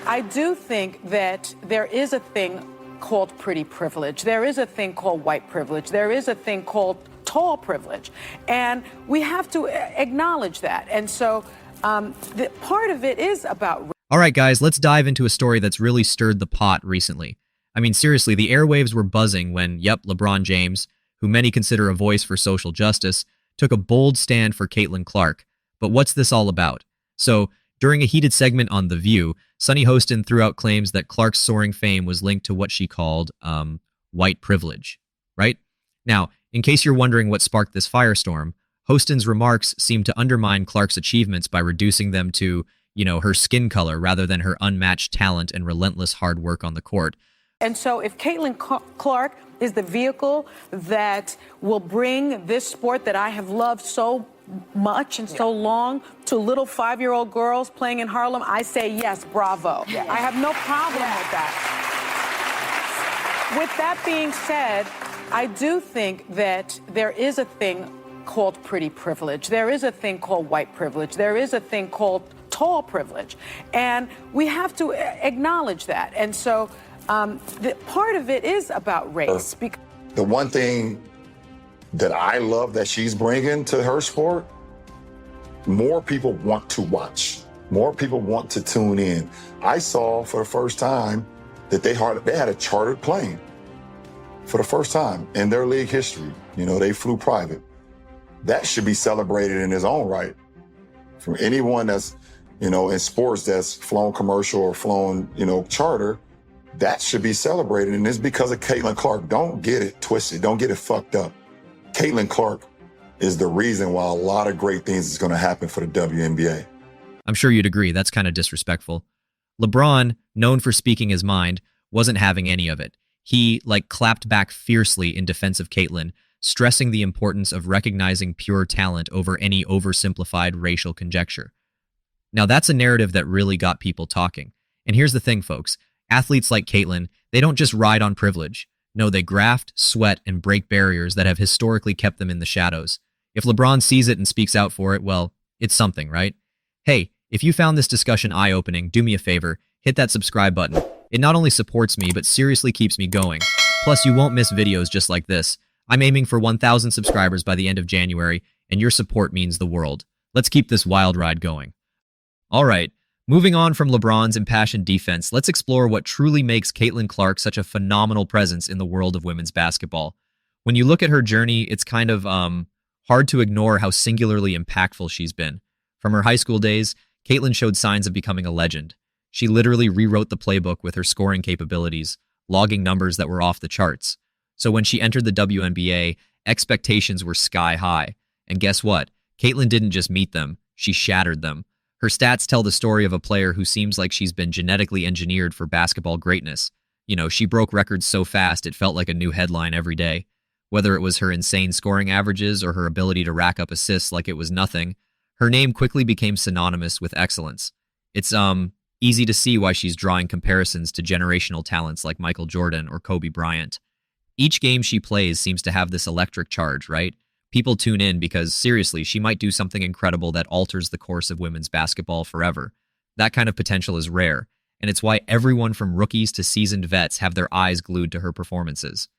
I do think that there is a thing called pretty privilege. There is a thing called white privilege. There is a thing called tall privilege. And we have to acknowledge that. And so part of it is about... All right, guys, let's dive into a story that's really stirred the pot recently. I mean, seriously, the airwaves were buzzing when, LeBron James, who many consider a voice for social justice, took a bold stand for Caitlin Clark. But what's this all about? So, during a heated segment on The View, Sunny Hostin threw out claims that Clark's soaring fame was linked to what she called, white privilege, right? Now, in case you're wondering what sparked this firestorm, Hostin's remarks seemed to undermine Clark's achievements by reducing them to, her skin color rather than her unmatched talent and relentless hard work on the court. And so if Caitlin Clark is the vehicle that will bring this sport that I have loved so much and so long to little 5-year-old girls playing in Harlem, I say yes, bravo. Yeah. I have no problem with that. With that being said, I do think that there is a thing called pretty privilege. There is a thing called white privilege. There is a thing called tall privilege. And we have to acknowledge that. And so part of it is about race. The one thing that I love that she's bringing to her sport, more people want to watch. More people want to tune in. I saw for the first time that they had a chartered plane for the first time in their league history. They flew private. That should be celebrated in its own right. For anyone that's, in sports that's flown commercial or flown, charter, that should be celebrated. And it's because of Caitlin Clark. Don't get it twisted. Don't get it fucked up. Caitlin Clark is the reason why a lot of great things is going to happen for the WNBA. I'm sure you'd agree that's kind of disrespectful. LeBron, known for speaking his mind, wasn't having any of it. He, clapped back fiercely in defense of Caitlin, stressing the importance of recognizing pure talent over any oversimplified racial conjecture. Now, that's a narrative that really got people talking. And here's the thing, folks. Athletes like Caitlin, they don't just ride on privilege. No, they graft, sweat, and break barriers that have historically kept them in the shadows. If LeBron sees it and speaks out for it, well, it's something, right? Hey, if you found this discussion eye-opening, do me a favor, hit that subscribe button. It not only supports me, but seriously keeps me going. Plus, you won't miss videos just like this. I'm aiming for 1,000 subscribers by the end of January, and your support means the world. Let's keep this wild ride going. All right. Moving on from LeBron's impassioned defense, let's explore what truly makes Caitlin Clark such a phenomenal presence in the world of women's basketball. When you look at her journey, it's kind of hard to ignore how singularly impactful she's been. From her high school days, Caitlin showed signs of becoming a legend. She literally rewrote the playbook with her scoring capabilities, logging numbers that were off the charts. So when she entered the WNBA, expectations were sky high. And guess what? Caitlin didn't just meet them, she shattered them. Her stats tell the story of a player who seems like she's been genetically engineered for basketball greatness. She broke records so fast it felt like a new headline every day. Whether it was her insane scoring averages or her ability to rack up assists like it was nothing, her name quickly became synonymous with excellence. It's easy to see why she's drawing comparisons to generational talents like Michael Jordan or Kobe Bryant. Each game she plays seems to have this electric charge, right? People tune in because, seriously, she might do something incredible that alters the course of women's basketball forever. That kind of potential is rare, and it's why everyone from rookies to seasoned vets have their eyes glued to her performances.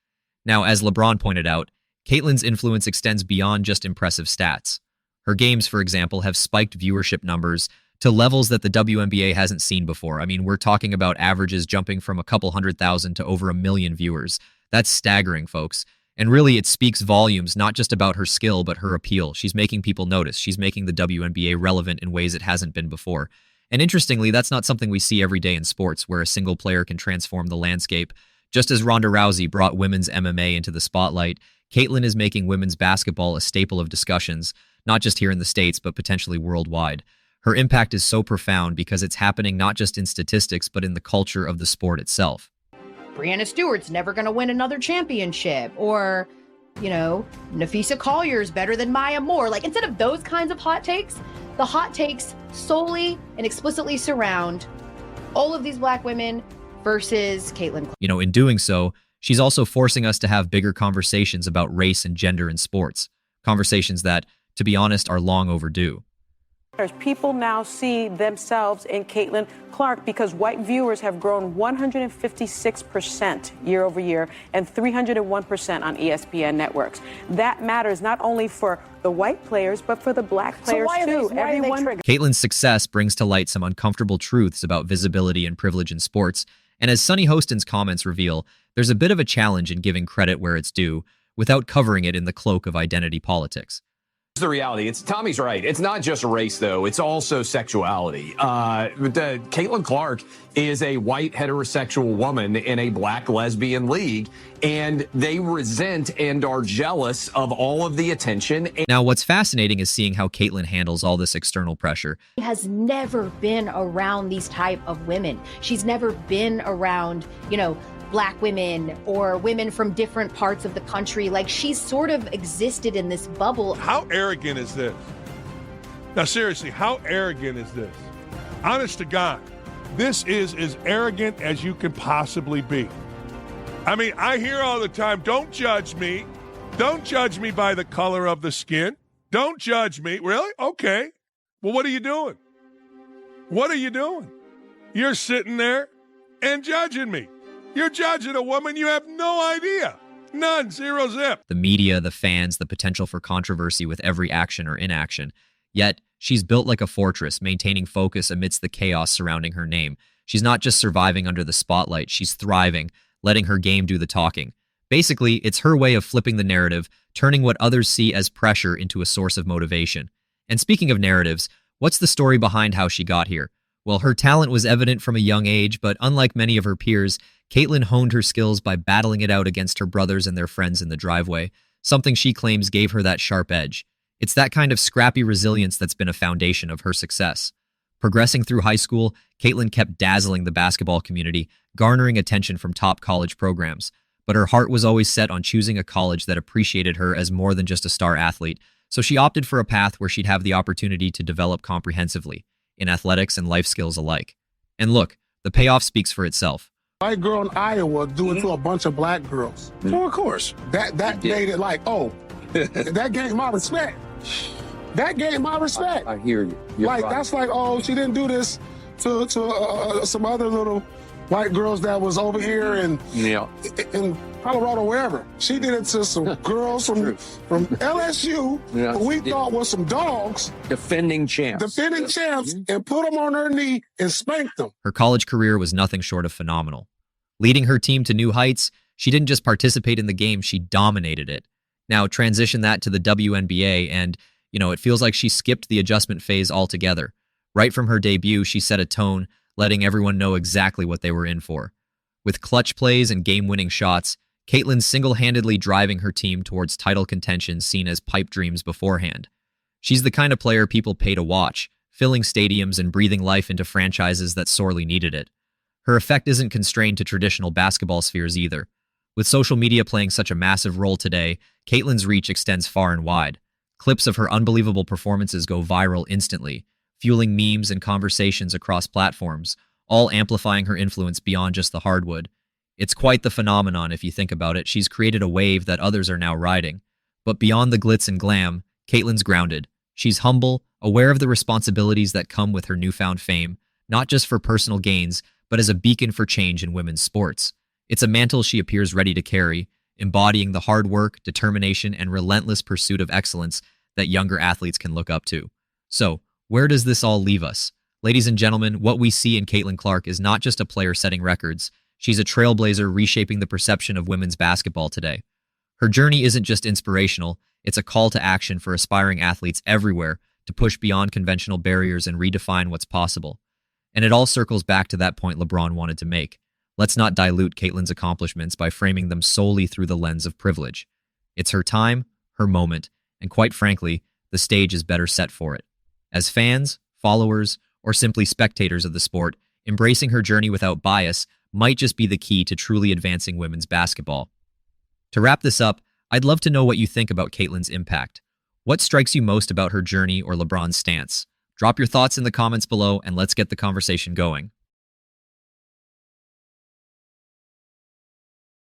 Now, as LeBron pointed out, Caitlin's influence extends beyond just impressive stats. Her games, for example, have spiked viewership numbers to levels that the WNBA hasn't seen before. I mean, we're talking about averages jumping from a couple 100,000 to over 1 million viewers. That's staggering, folks. And really, it speaks volumes, not just about her skill, but her appeal. She's making people notice. She's making the WNBA relevant in ways it hasn't been before. And interestingly, that's not something we see every day in sports, where a single player can transform the landscape. Just as Ronda Rousey brought women's MMA into the spotlight, Caitlin is making women's basketball a staple of discussions, not just here in the States, but potentially worldwide. Her impact is so profound because it's happening not just in statistics, but in the culture of the sport itself. Brianna Stewart's never going to win another championship, or, Nafisa Collier's better than Maya Moore. Instead of those kinds of hot takes, the hot takes solely and explicitly surround all of these black women versus Caitlin. In doing so, she's also forcing us to have bigger conversations about race and gender in sports, conversations that, to be honest, are long overdue. People now see themselves in Caitlin Clark because white viewers have grown 156% year over year and 301% on ESPN networks. That matters not only for the white players, but for the black players too. Caitlin's success brings to light some uncomfortable truths about visibility and privilege in sports. And as Sonny Hostin's comments reveal, there's a bit of a challenge in giving credit where it's due without covering it in the cloak of identity politics. The reality. Tommy's right. It's not just race, though. It's also sexuality. Caitlin Clark is a white heterosexual woman in a black lesbian league, and they resent and are jealous of all of the attention. Now, what's fascinating is seeing how Caitlin handles all this external pressure. She has never been around these type of women. She's never been around, black women or women from different parts of the country. Like, she's sort of existed in this bubble. How arrogant is this? Now, seriously, how arrogant is this? Honest to God, this is as arrogant as you can possibly be. I mean, I hear all the time, don't judge me. Don't judge me by the color of the skin. Don't judge me. Really? Okay. Well, what are you doing? What are you doing? You're sitting there and judging me. You're judging a woman you have no idea. None. Zero zip. The media, the fans, the potential for controversy with every action or inaction. Yet, she's built like a fortress, maintaining focus amidst the chaos surrounding her name. She's not just surviving under the spotlight, she's thriving, letting her game do the talking. Basically, it's her way of flipping the narrative, turning what others see as pressure into a source of motivation. And speaking of narratives, what's the story behind how she got here? Well, her talent was evident from a young age, but unlike many of her peers, Caitlin honed her skills by battling it out against her brothers and their friends in the driveway, something she claims gave her that sharp edge. It's that kind of scrappy resilience that's been a foundation of her success. Progressing through high school, Caitlin kept dazzling the basketball community, garnering attention from top college programs. But her heart was always set on choosing a college that appreciated her as more than just a star athlete, so she opted for a path where she'd have the opportunity to develop comprehensively, in athletics and life skills alike. And look, the payoff speaks for itself. White girl in Iowa doing to a bunch of black girls. Well, of course. That made it like, oh, that gained my respect. That gained my respect. I hear you. You're like, right. That's like, oh, she didn't do this to some other little white girls that was over here in Colorado, wherever. She did it to some girls from LSU who we thought was some dogs. Defending champs. And put them on her knee and spanked them. Her college career was nothing short of phenomenal. Leading her team to new heights, she didn't just participate in the game, she dominated it. Now, transition that to the WNBA, and, it feels like she skipped the adjustment phase altogether. Right from her debut, she set a tone, letting everyone know exactly what they were in for. With clutch plays and game-winning shots, Caitlin single-handedly driving her team towards title contention seen as pipe dreams beforehand. She's the kind of player people pay to watch, filling stadiums and breathing life into franchises that sorely needed it. Her effect isn't constrained to traditional basketball spheres either. With social media playing such a massive role today, Caitlin's reach extends far and wide. Clips of her unbelievable performances go viral instantly, fueling memes and conversations across platforms, all amplifying her influence beyond just the hardwood. It's quite the phenomenon if you think about it. She's created a wave that others are now riding. But beyond the glitz and glam, Caitlin's grounded. She's humble, aware of the responsibilities that come with her newfound fame, not just for personal gains, but as a beacon for change in women's sports. It's a mantle she appears ready to carry, embodying the hard work, determination, and relentless pursuit of excellence that younger athletes can look up to. So, where does this all leave us? Ladies and gentlemen, what we see in Caitlin Clark is not just a player setting records. She's a trailblazer reshaping the perception of women's basketball today. Her journey isn't just inspirational, it's a call to action for aspiring athletes everywhere to push beyond conventional barriers and redefine what's possible. And it all circles back to that point LeBron wanted to make. Let's not dilute Caitlin's accomplishments by framing them solely through the lens of privilege. It's her time, her moment, and quite frankly, the stage is better set for it. As fans, followers, or simply spectators of the sport, embracing her journey without bias might just be the key to truly advancing women's basketball. To wrap this up, I'd love to know what you think about Caitlin's impact. What strikes you most about her journey or LeBron's stance? Drop your thoughts in the comments below and let's get the conversation going.